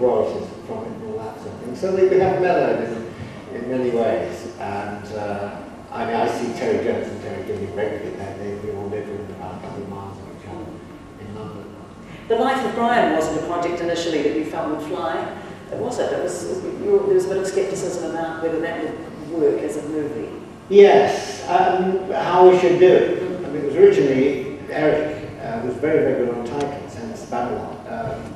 royalties from it and all that sort of thing. So we have mellowed in many ways. And I mean, I see Terry Jones and Terry Gilliam regularly. They all live within about a couple of miles of each other in London. The Life of Brian wasn't a project initially that you felt would fly. It wasn't. There was a bit of scepticism about whether that would work as a movie. Yes, how we should do it. I mean, it was originally Eric was very, very good on titles, hence Babylon.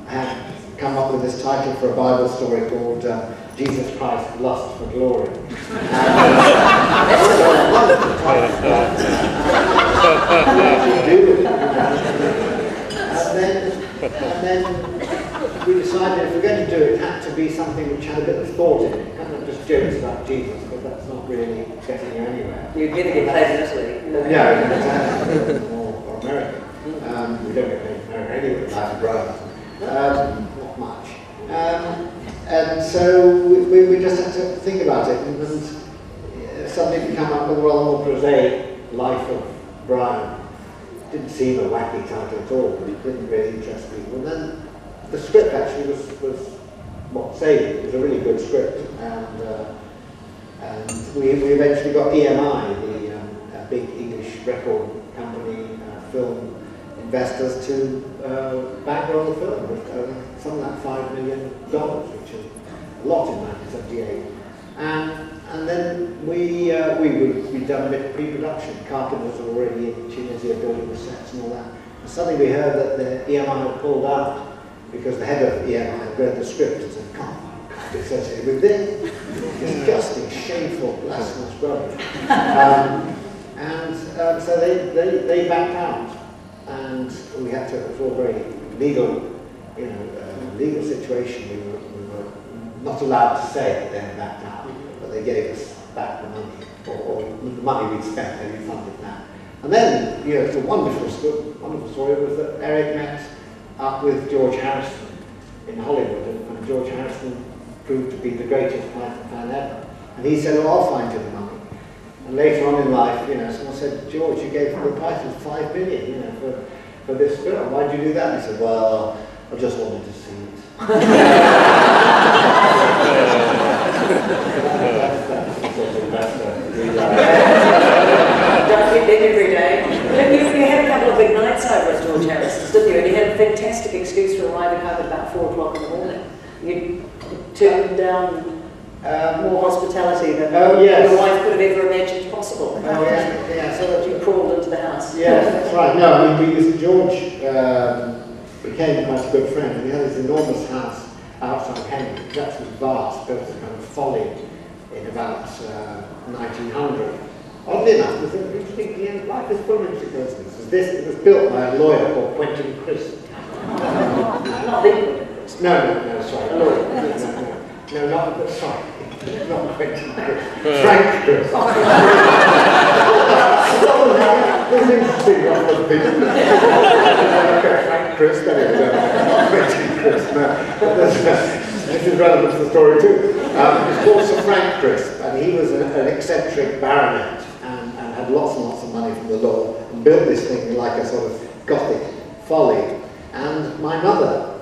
Had come up with this title for a Bible story called Jesus Christ, Lust for Glory. And then we decided if we're going to do it, it had to be something which had a bit of thought in it. Not just jokes about Jesus, because that's not really getting you anywhere. You'd never get paid in Italy. No, exactly. Or America. We don't get paid in America anyway, Life of Brian. Not much. And so we just had to think about it, and suddenly we come up with a rather more prosaic Life of Brian. Didn't seem a wacky title at all, but it didn't really interest people. And then the script actually was what saved it. It was a really good script, and we eventually got EMI, the big English record company, film investors, to bankroll the film with something like $5 million, which is a lot in 1978. And then we'd done a bit of pre-production. Carpenters were already in Tunisia building the sets and all that. And suddenly we heard that the EMI had pulled out because the head of EMI had read the script and said, "God, it's associated with this. Disgusting, shameful, blasphemous rubbish." So they backed out, and we had to. It was all very legal, legal situation. We were not allowed to say that they had backed out. They gave us back the money, or the money we'd spent, they refunded that. And then, it's a wonderful story was that Eric met up with George Harrison in Hollywood, and George Harrison proved to be the greatest Python fan ever. And he said, "I'll find you the money." And later on in life, someone said, "George, you gave the Pythons $5 million, for this film. Why'd you do that?" And he said, "Well, I just wanted to see it." Don't get them every day. You had a couple of big nights over at George Harrison's, didn't you? And you had a fantastic excuse for arriving home at about 4 o'clock in the morning. You turned down more hospitality than your wife could have ever imagined possible. So that you crawled into the house. Yes, that's right. No, I mean, George became quite a good friend. And he had this enormous house outside Cambridge. It's actually vast, built as a kind of folly in about 1900. Oddly enough, life is full of coincidences. It was built by a lawyer called Quentin Crisp. Not Lincoln. No, sorry. A lawyer. No, sorry. Not Quentin Crisp. Frank Crisp. There's interesting one of people. Frank Crisp, anyway, not Quentin Crisp, no. This is relevant to the story too. It's called Sir Frank Crisp, and he was an eccentric baronet and had lots and lots of money from the law, and built this thing like a sort of Gothic folly. And my mother,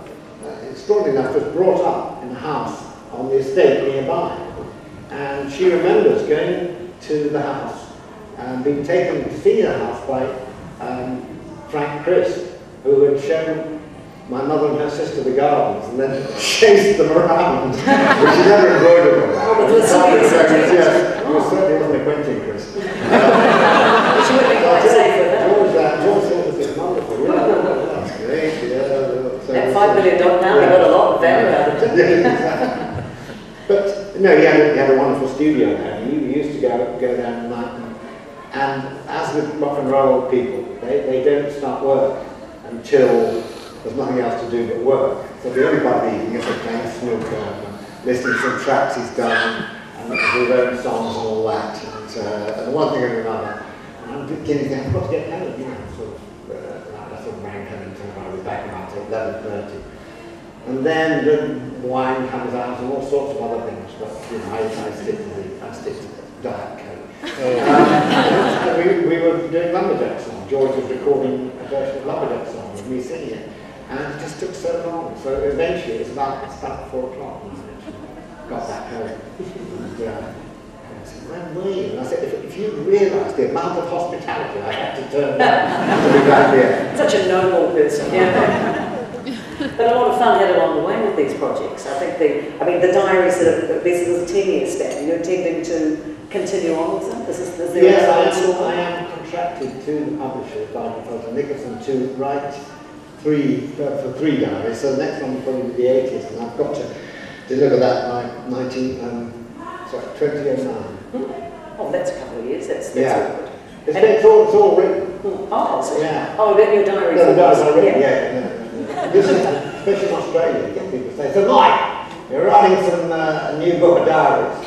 extraordinarily enough, was brought up in a house on the estate nearby. And she remembers going to the house and being taken to see the house by Frank Crisp, who had shown my mother and her sister the gardens and then chased them around, which she never embroidered on that. Oh, but it certainly wasn't a Quentin Crisp. She would be quite safe with that. George thought this was wonderful. That's great. That $5 million now, we got a lot of value out of it. Exactly. But no, he had a wonderful studio there. He used to go down at night, and as with rock and roll people, they don't start work until there's nothing else to do but work. So the only part of the evening is playing snooker and listening to some tracks he's done, and his own songs and all that, and one thing and another. And I'm beginning to think, I've got to get home, I sort of rang home until I was back about 11:30. And then the wine comes out and all sorts of other things, but I stick to the Diet Coke. We were doing Lumberjack song. George was recording a version of Lumberjack song with me singing it. And it just took so long. So eventually it was about 4 o'clock when I got back home. And, I said, where were you? And I said, if you realised the amount of hospitality I had to turn down to be back here. Such a noble person, yeah. But a lot of fun had along the way with these projects. I think the diaries this is a 10-year span. You're intending to continue on with them? Yes, I am contracted to the publisher, Barton & Nicholson, to write for 3 diaries. So the next one will probably be the 80th, and I've got to deliver that by 2009. Oh, that's a couple of years. That's all good. It's all written. Oh, so yeah. Oh, then your diaries. No, the diaries are written. Yeah. This is, especially in Australia, you get people say, "So Mike, you're writing a new book of diaries."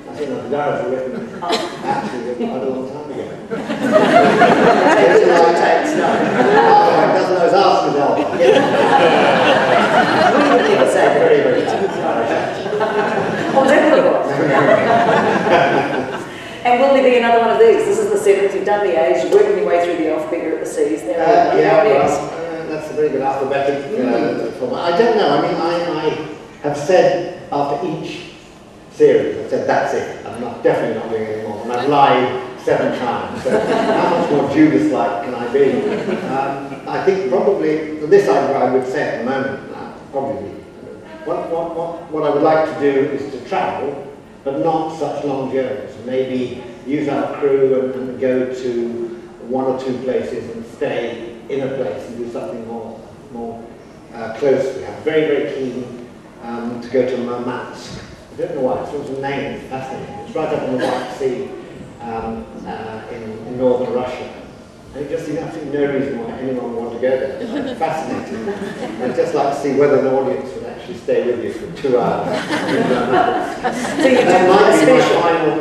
I think the diaries were written actually quite a long time ago. It doesn't know his arse with all. We would never say that. Very, very Oh, that's what it was. And will there be another one of these? This is the 7th, you've done the age, you're working your way through the Off-Bigger at the Seas. That's a very good alphabetic format. I don't know, I mean, I have said after each series, I've said that's it, I'm definitely not doing any more, and I've lied 7 times, so how much more Judas-like can I be? I think probably, this I would say at the moment, probably, what I would like to do is to travel, but not such long journeys. Maybe use our crew and go to 1 or 2 places and stay in a place and do something more closely. I'm very, very keen to go to Murmansk. I don't know why, it's also named, it's fascinating. It's right up on the White Sea in northern Russia. And it just seems absolutely no reason why anyone would want to go there. It's fascinating. I'd just like to see whether an audience would actually stay with you for 2 hours. So you that might be my final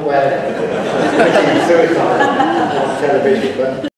suicide on television. But